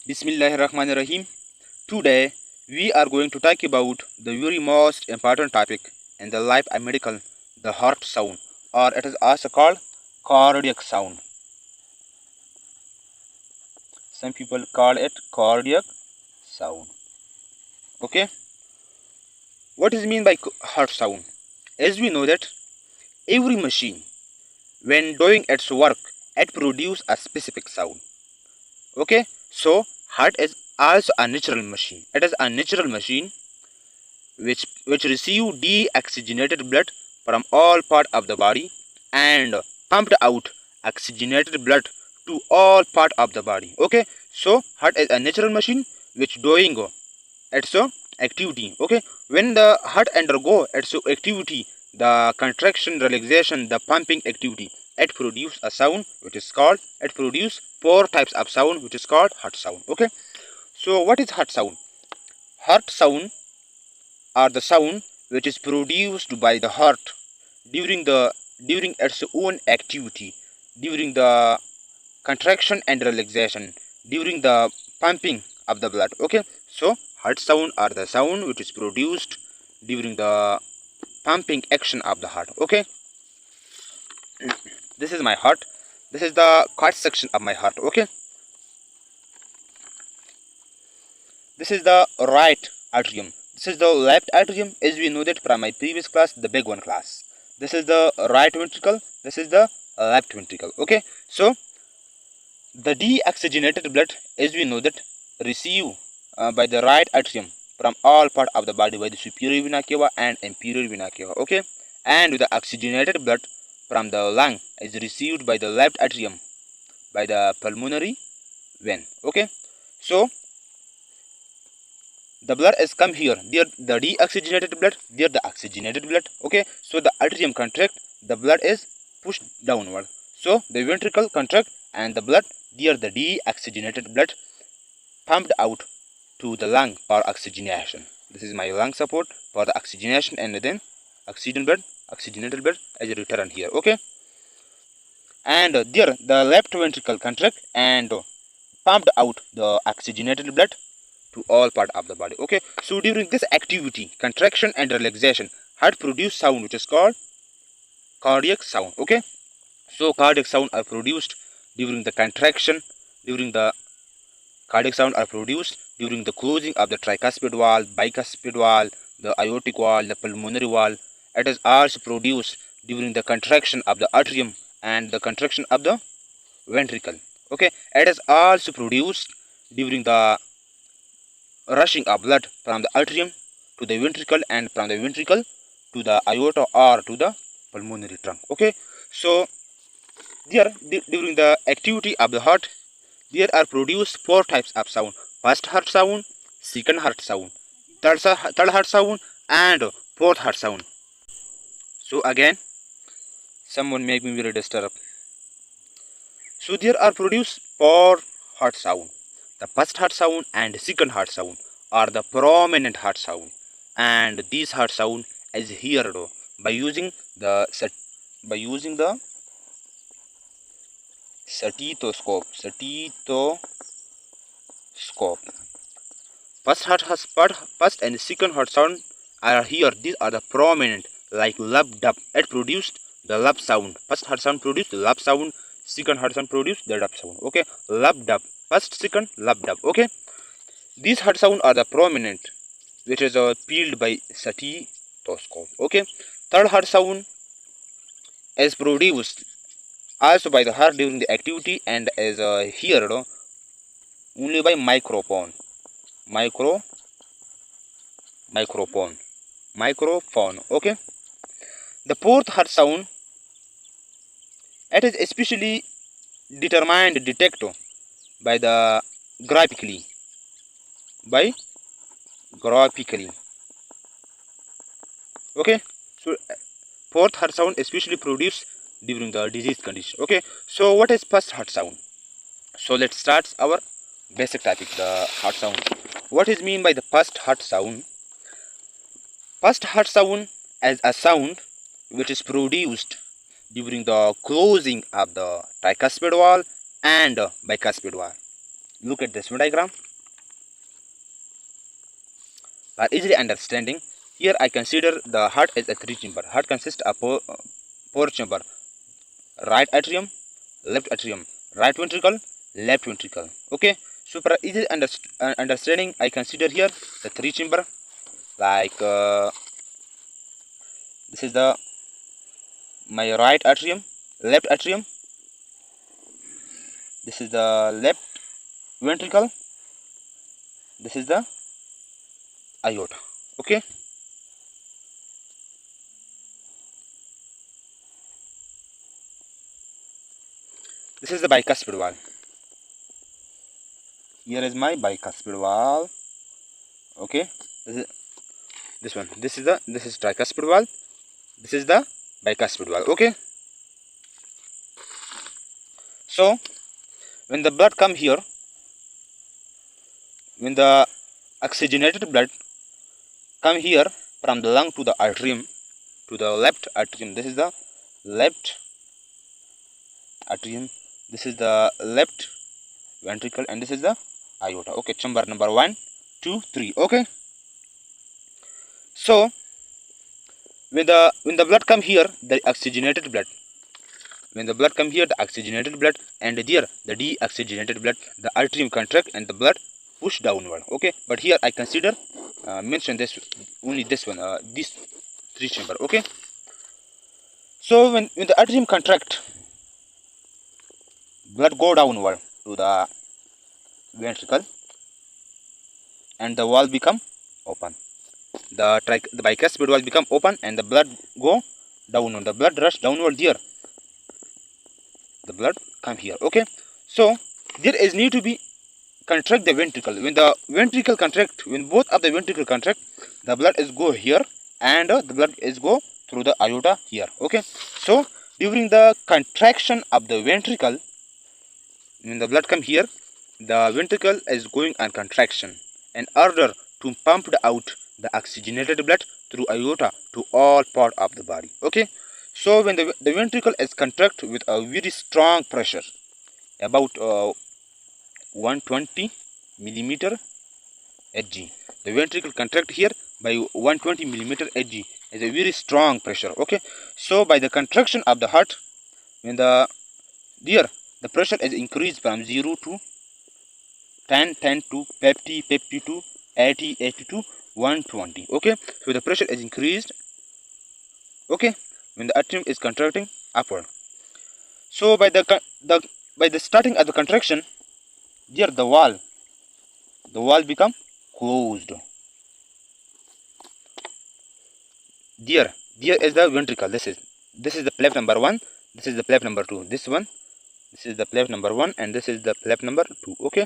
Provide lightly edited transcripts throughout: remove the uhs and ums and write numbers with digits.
Bismillahirrahmanirrahim. Today we are going to talk about the very most important topic in the life of medical, the heart sound, or it is also called cardiac sound. Some people call it cardiac sound. Okay, what is mean by heart sound? As we know that every machine, when doing its work, it produces a specific sound. Okay, so heart is also a natural machine. It is a natural machine which receive deoxygenated blood from all part of the body and pumped out oxygenated blood to all part of the body. Okay, so heart is a natural machine which doing its activity. Okay, when the heart undergo its activity, the contraction, relaxation, the pumping activity, it produce a sound which is called, it produce four types of sound which is called heart sound. Okay, so what is heart sound? Heart sound are the sound which is produced by the heart during its own activity, during the contraction and relaxation, during the pumping of the blood. Okay, so heart sound are the sound which is produced during the pumping action of the heart. Okay, this is my heart, this is the cross section of my heart. Okay, this is the right atrium, this is the left atrium, as we know that from my previous class, the big one class. This is the right ventricle, this is the left ventricle. Okay, so the deoxygenated blood, as we know that, receive by the right atrium from all part of the body by the superior vena cava and inferior vena cava. Okay, and the oxygenated blood from the lung is received by the left atrium by the pulmonary vein. Okay, so the blood is come here, there the deoxygenated blood, there the oxygenated blood. Okay, so the atrium contract, the blood is pushed downward, so the ventricle contract and the blood, there the deoxygenated blood pumped out to the lung for oxygenation. This is my lung support for the oxygenation, and then oxygenated blood is returned here. Okay, and there the left ventricle contract and pumped out the oxygenated blood to all part of the body. Okay, so during this activity, contraction and relaxation, heart produce sound which is called cardiac sound. Okay, so cardiac sound are produced during the contraction, during the cardiac sound are produced during the closing of the tricuspid wall, bicuspid wall, the aortic wall, the pulmonary wall. It is also produced during the contraction of the atrium and the contraction of the ventricle. Okay, it is also produced during the rushing of blood from the atrium to the ventricle and from the ventricle to the aorta or to the pulmonary trunk. Okay, so there during the activity of the heart, there are produced four types of sound: first heart sound, second heart sound, third heart sound, and fourth heart sound. So again, someone make me very disturbed. So there are produced four heart sound. The first heart sound and second heart sound are the prominent heart sound, and this heart sound is heard by using the stethoscope. First and second heart sound are here. These are the prominent, like lub dub. It produced the lub sound. First heart sound produced the lub sound. Second heart sound produced the dub sound. Okay, lub dub. First, second, lub dub. Okay, these heart sound are the prominent, which is peeled by stethoscope. Okay, third heart sound is produced also by the heart during the activity and is heard only by microphone. Okay, the fourth heart sound, it is especially determined detected by the graphically. Okay, so fourth heart sound especially produced during the disease condition. Okay, so what is first heart sound? So let's start our basic topic, the heart sound. What is mean by the first heart sound? First heart sound is a sound which is produced during the closing of the tricuspid wall and bicuspid wall. look at this diagram. For easily understanding, here I consider the heart as a three chamber. Heart consists of four chamber: right atrium, left atrium, right ventricle, left ventricle. Okay, so for easy understanding, I consider here the three chamber. Like this is the my right atrium, left atrium. This is the left ventricle. This is the aorta. Okay. This is the bicuspid valve. Here is my bicuspid valve. Okay. This one. This is tricuspid valve. This is the bicuspid valve. Okay. So when the blood come here, when the oxygenated blood come here from the lung to the atrium, to the left atrium. This is the left atrium. This is the left ventricle, and this is the aorta. Okay, chamber number 1, 2, 3. Okay. So when the blood come here, the oxygenated blood. When the blood come here, the oxygenated blood, and here the deoxygenated blood, the atrium contract and the blood push downward. Okay, but here I consider mention this only this one, these three chamber. Okay. So when the atrium contract, blood go downward to the ventricle, and the valve become open. The bicuspid valve become open, and the blood go downward. The blood rush downward here. The blood come here. Okay. So there is need to be contract the ventricle. When the ventricle contract, when both of the ventricle contract, the blood is go here, and the blood is go through the aorta here. Okay. So during the contraction of the ventricle, when the blood come here, the ventricle is going on contraction in order to pump out the oxygenated blood through aorta to all part of the body. Okay. So when the ventricle is contract with a very strong pressure, about 120 millimeter Hg. The ventricle contract here by 120 millimeter Hg is a very strong pressure. Okay. So by the contraction of the heart, when the pressure is increased from 0 to 10 to 50 to 80 to 120. Okay. So the pressure is increased. Okay. When the atrium is contracting upward. So by the starting of the contraction, here the valve become closed. There is the ventricle. This is the flap number 1. This is the flap number 2. This is the flap number 1, and this is the flap number 2. Okay.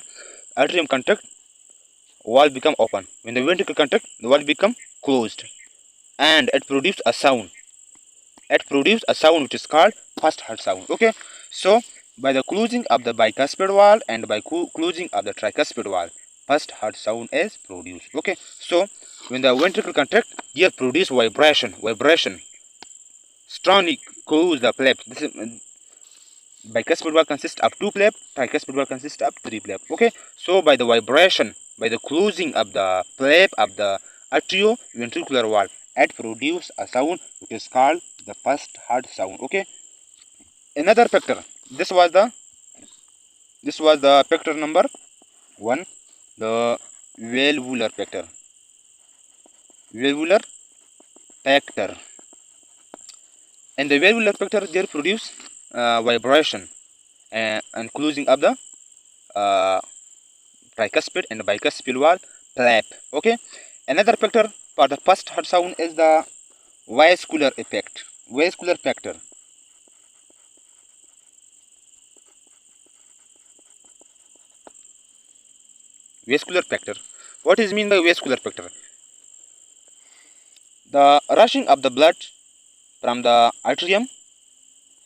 Atrium contract, valve become open. When the ventricle contract, the valve become closed, and it produces a sound. It produces a sound which is called first heart sound. Okay. So by the closing of the bicuspid valve and by closing of the tricuspid valve, first heart sound is produced. Okay. So when the ventricle contract, here produce vibration. Strongly close the flap. This is, bicuspid valve consists of 2 flap, tricuspid valve consists of 3 flap. Okay. So by the vibration, by the closing of the flap of the atrioventricular valve, it produce a sound which is called the first heart sound. Okay. Another factor. This was the factor number 1, the valvular factor. Valvular factor. And the valvular factor there produce vibration and closing of the tricuspid and bicuspid valve flap. Okay. Another factor for the first heart sound is the vascular effect. Vascular factor. Vascular factor. What is mean by vascular factor? The rushing of the blood from the atrium,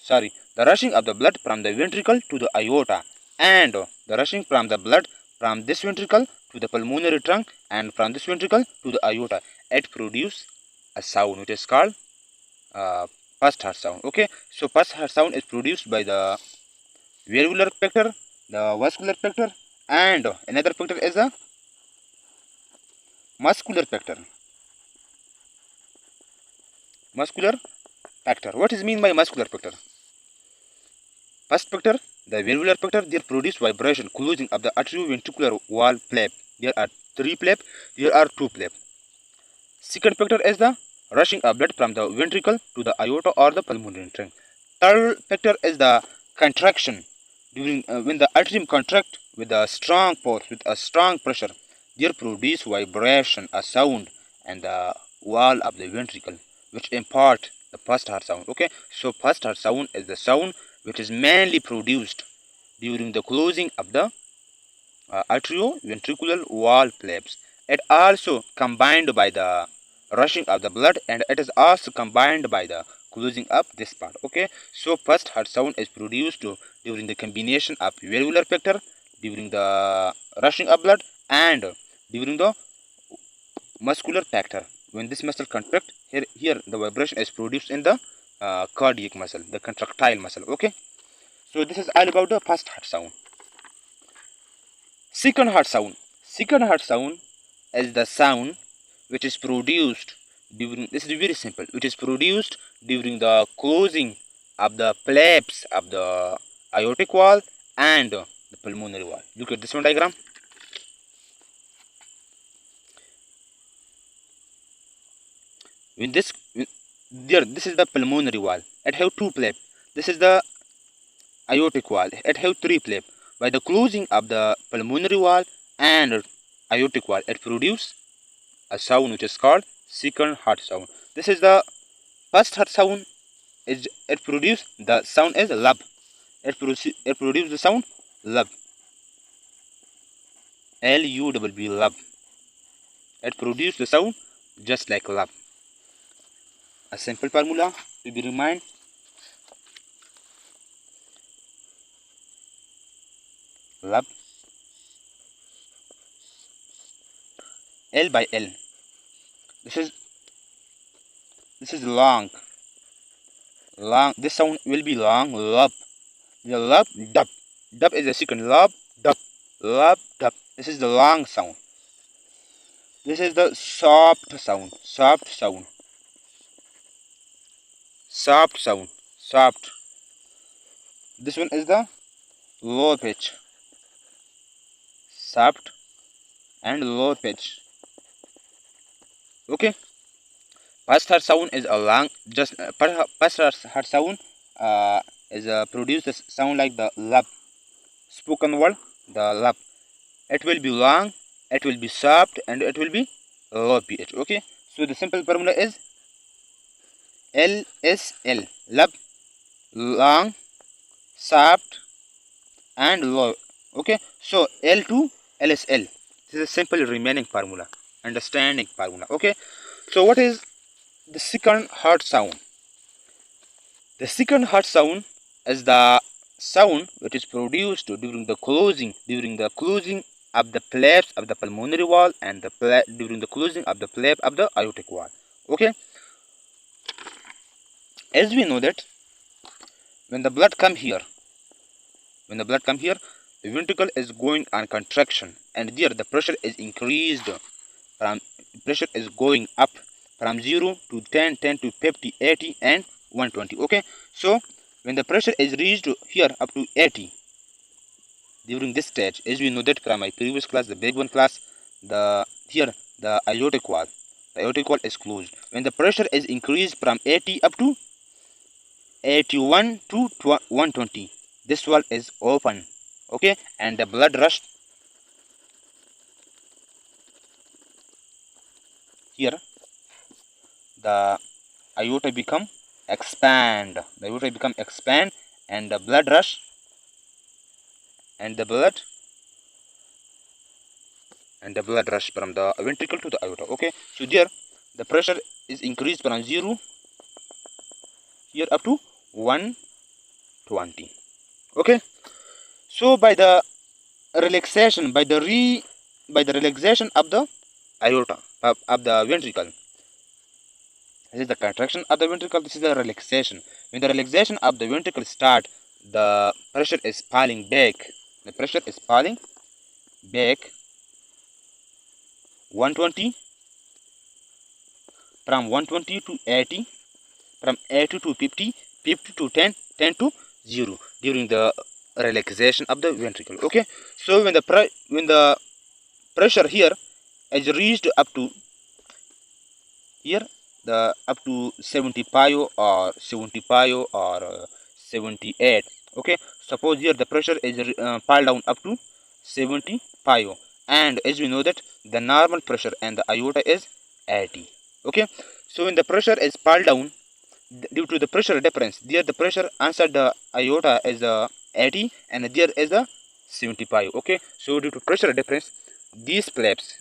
the rushing of the blood from the ventricle to the aorta, and the rushing from the blood from this ventricle to the pulmonary trunk, and from this ventricle to the aorta, it produces a sound which is called first heart sound. Okay. So first heart sound is produced by the valvular factor, the vascular factor, and another factor is a muscular factor. Muscular factor. What is mean by muscular factor? First factor, the valvular factor, they produce vibration closing of the atrioventricular wall flap. There are 3 flap, there are 2 flap. Second factor is the rushing of blood from the ventricle to the aorta or the pulmonary trunk. Third factor is the contraction. During when the atrium contract with a strong force, with a strong pressure, there produce vibration, a sound, and the wall of the ventricle, which impart the first heart sound. Okay, so first heart sound is the sound which is mainly produced during the closing of the atrioventricular wall flaps. It also combined by the rushing of the blood, and it is also combined by the closing up this part. Okay, so first heart sound is produced during the combination of valvular factor, during the rushing of blood, and during the muscular factor. When this muscle contract, here the vibration is produced in the cardiac muscle, the contractile muscle. Okay, so this is all about the first heart sound. Second heart sound. Second heart sound is the sound which is produced during, this is very simple, which is produced during the closing of the flaps of the aortic wall and the pulmonary wall. Look at this one diagram. This is the pulmonary wall. It have 2 flaps. This is the aortic wall. It have 3 flaps. By the closing of the pulmonary wall and aortic wall, it produces a sound which is called second heart sound. This is the first heart sound. It produces the sound is lub. It produces the sound lub. L-U-B-B, lub. It produces the sound just like lub. A simple formula to be remind. Lub L by L. This is long. This sound will be long. Lub. The lub, dub. Dub is the second. Lub, dub. Lub, dub. This is the long sound. This is the soft sound. Soft sound. Soft sound. Soft. This one is the low pitch. Soft and low pitch. Okay. First heart sound is a long. First heart sound is produce the sound like the lub. Spoken word, the lub. It will be long. It will be soft, and it will be low pitch. Okay. So the simple formula is LSL, lub, long, soft, and low. Okay, so L to LSL. This is a simple remaining formula, understanding formula. Okay, so what is the second heart sound? The second heart sound is the sound which is produced during the closing of the flaps of the pulmonary wall and during the closing of the flap of the aortic wall. Okay. As we know that when the blood come here, the ventricle is going on contraction, and there the pressure is increased. Pressure is going up from 0 to 10, 10 to 50, 80, and 120. Okay, so when the pressure is reached here up to 80, during this stage, as we know that from my previous class, the big one class, the aortic wall is closed. When the pressure is increased from 80 up to 81 to 120, this wall is open. Okay, and the blood rush here, the aorta become expand. And the blood rush and the blood from the ventricle to the aorta. Okay, so there the pressure is increased from 0 here up to 120. Okay, so by the relaxation of the aorta of the ventricle, this is the contraction of the ventricle, this is the relaxation. When the relaxation of the ventricle start, the pressure is falling back. back 120, from 120 to 80, from 80 to 50, 50 to 10, 10 to 0 during the relaxation of the ventricle. Okay, so when the pressure here is reached up to here, the up to 75 or 75 or 78. Okay, suppose here the pressure is piled down up to 75, and as we know that the normal pressure and the iota is 80. Okay, so when the pressure is piled down, due to the pressure difference, there the pressure answered the iota is 80 and there is a 75. Okay, so due to pressure difference, these flaps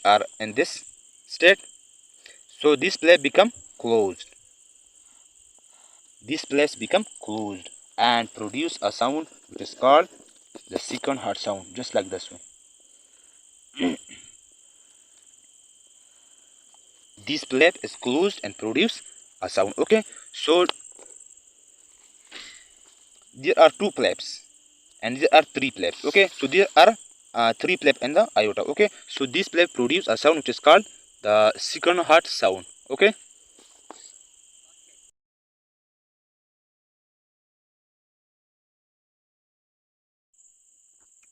are in this state, so this flap become closed. These flaps become closed and produce a sound which is called the second heart sound, just like this one. This flap is closed and produce a sound. Okay, so there are two flaps and there are three flaps. Okay, so there are three flaps in the iota. Okay, so this flap produce a sound which is called the second heart sound. Okay.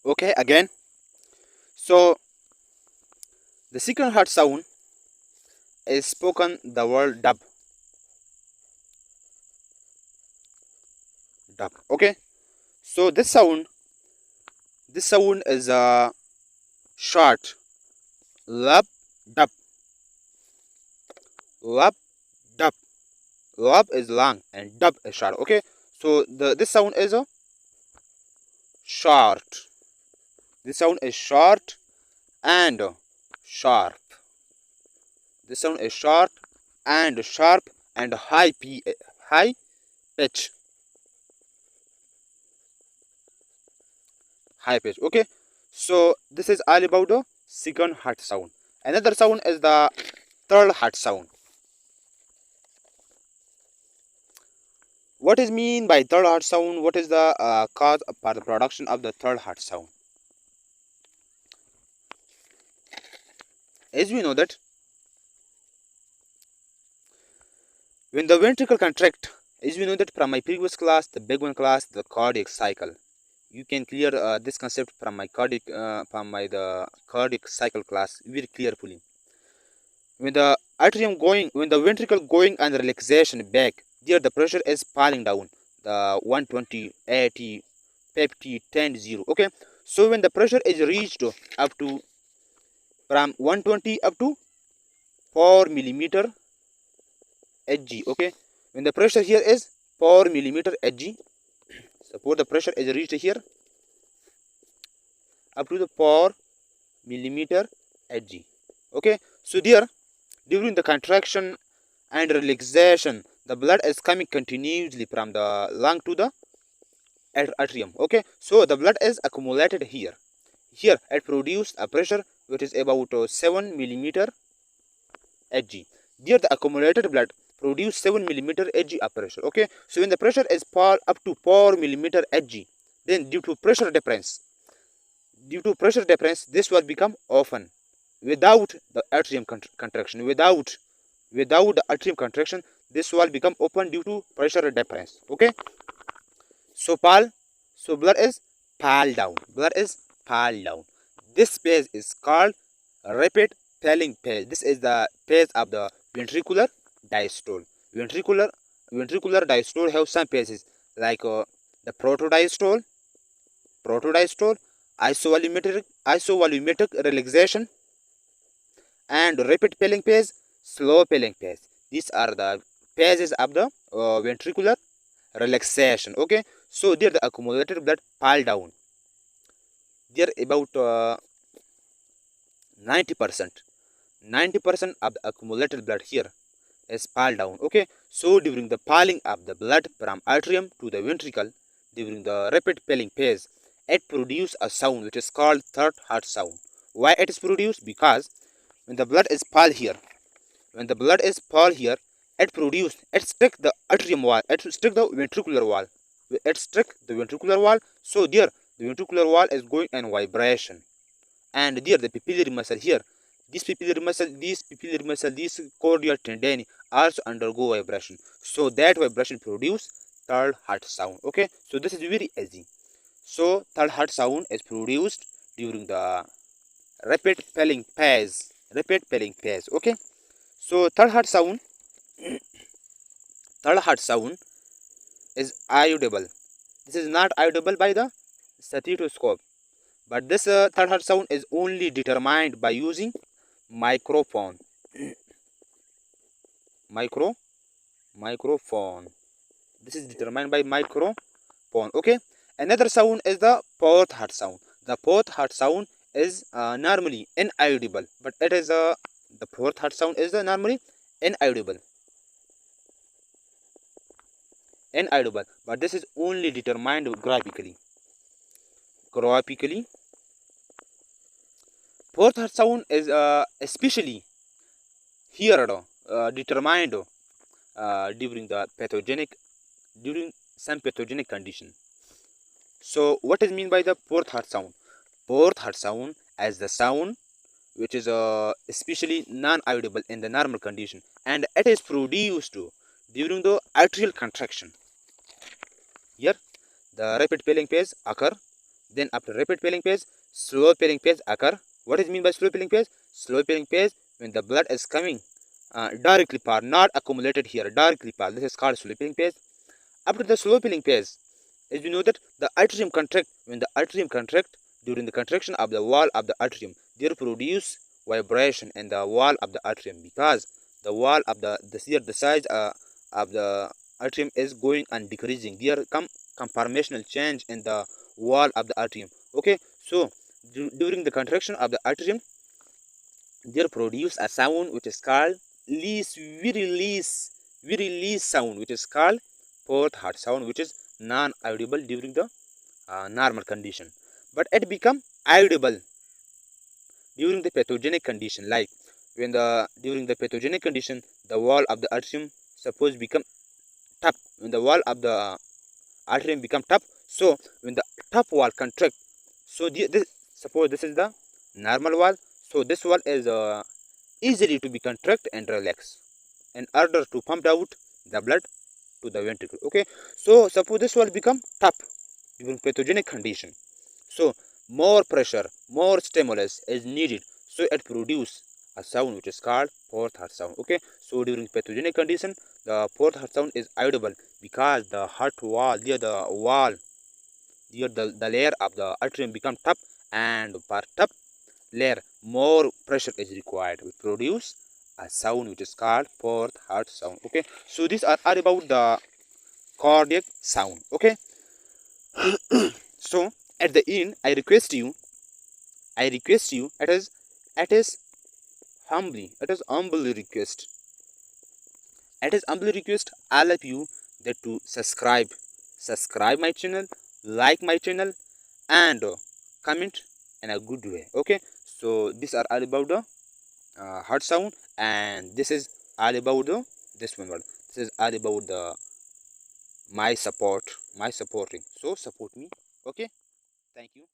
Okay, again, so the second heart sound is spoken the word dub. Dub. Okay, so this sound is a short lab dub. Lab dub. Lab is long and dub is short. Okay, so this sound is a short. This sound is short and sharp. This sound is short and sharp and high pitch. High pitch. Okay, so this is all about the second heart sound. Another sound is the third heart sound. What is mean by third heart sound? What is the cause for the production of the third heart sound? As we know that when the ventricle contract, as we know that from my previous class, the big one class, the cardiac cycle, you can clear this concept from my the cardiac cycle class very carefully. When the when the ventricle going under relaxation back, there the pressure is falling down, the 120, 80, 50, 10, 0. Okay, so when the pressure is reached up to from 120 up to 4 millimeter Hg. Okay, when the pressure here is 4 millimeter Hg, suppose the pressure is reached here up to the 4 millimeter Hg. Okay, so there during the contraction and relaxation, the blood is coming continuously from the lung to the atrium. Okay, so the blood is accumulated here. Here it produced a pressure which is about 7 millimeter Hg. There the accumulated blood produce 7 millimeter Hg of pressure. Okay, so when the pressure is up to 4 millimeter Hg, then due to pressure difference, this will become open without the atrium contraction. Without the atrium contraction, this will become open due to pressure difference. Okay, so blood is fall down. Blood is fall down. This phase is called rapid falling phase. This is the phase of the ventricular diastole. Ventricular diastole have some phases like the protodiastole, isovolumetric relaxation, and rapid falling phase, slow falling phase. These are the phases of the ventricular relaxation. Okay, so there the accumulated blood fall down. There about 90% of the accumulated blood here is fall down. Okay, so during the falling of the blood from atrium to the ventricle during the rapid falling phase, it produces a sound which is called third heart sound. Why it is produced? Because when the blood is fall here, it stick the atrium wall, it stick the ventricular wall, so there the ventricular wall is going in vibration, and there the pupillary muscle here, this cordial tendon also undergo vibration, so that vibration produce third heart sound. Okay, so this is very easy. So third heart sound is produced during the rapid filling phase. Okay, so third heart sound is audible. This is not audible by the stethoscope, but this third heart sound is only determined by using microphone. micro Microphone. This is determined by microphone. Okay, another sound is the fourth heart sound. The fourth heart sound is normally inaudible, but it is the fourth heart sound is normally inaudible inaudible, but this is only determined graphically. Fourth heart sound is especially heard determined during some pathogenic condition. So what is mean by the fourth heart sound? Fourth heart sound as the sound which is especially non-audible in the normal condition, and it is produced during the atrial contraction. Here the rapid filling phase occur, then after rapid filling phase slow filling phase occur. What is mean by slow filling phase? Slow filling phase when the blood is coming directly par, not accumulated here, directly par. This is called slow filling phase. After the slow filling phase, as we know that the atrium contract, when the atrium contract, during the contraction of the wall of the atrium, there produce vibration in the wall of the atrium, because the wall of the size of the atrium is going and decreasing. There come conformational change in the wall of the atrium. Okay, so during the contraction of the atrium, there produce a sound which is called very least sound, which is called fourth heart sound, which is non-audible during the normal condition, but it become audible during the pathogenic condition. Like when during the pathogenic condition, the wall of the atrium suppose become tough. When the wall of the atrium become tough, so when the tough wall contract, so suppose this is the normal wall, so this wall is easily to be contract and relax in order to pump out the blood to the ventricle. Okay, so suppose this wall become tough during pathogenic condition, so more pressure, more stimulus is needed, so it produce a sound which is called fourth heart sound. Okay, so during pathogenic condition, the fourth heart sound is audible because the heart wall, the layer of the atrium become tough, and for tough layer more pressure is required to produce a sound which is called fourth heart sound. Okay, so these are all about the cardiac sound. Okay, so at the end I request you, it is humbly request, all of you that to subscribe my channel, like my channel, and comment in a good way. Okay, so these are all about the heart sound, and this is all about the this one word. This is all about the my supporting. So support me. Okay, thank you.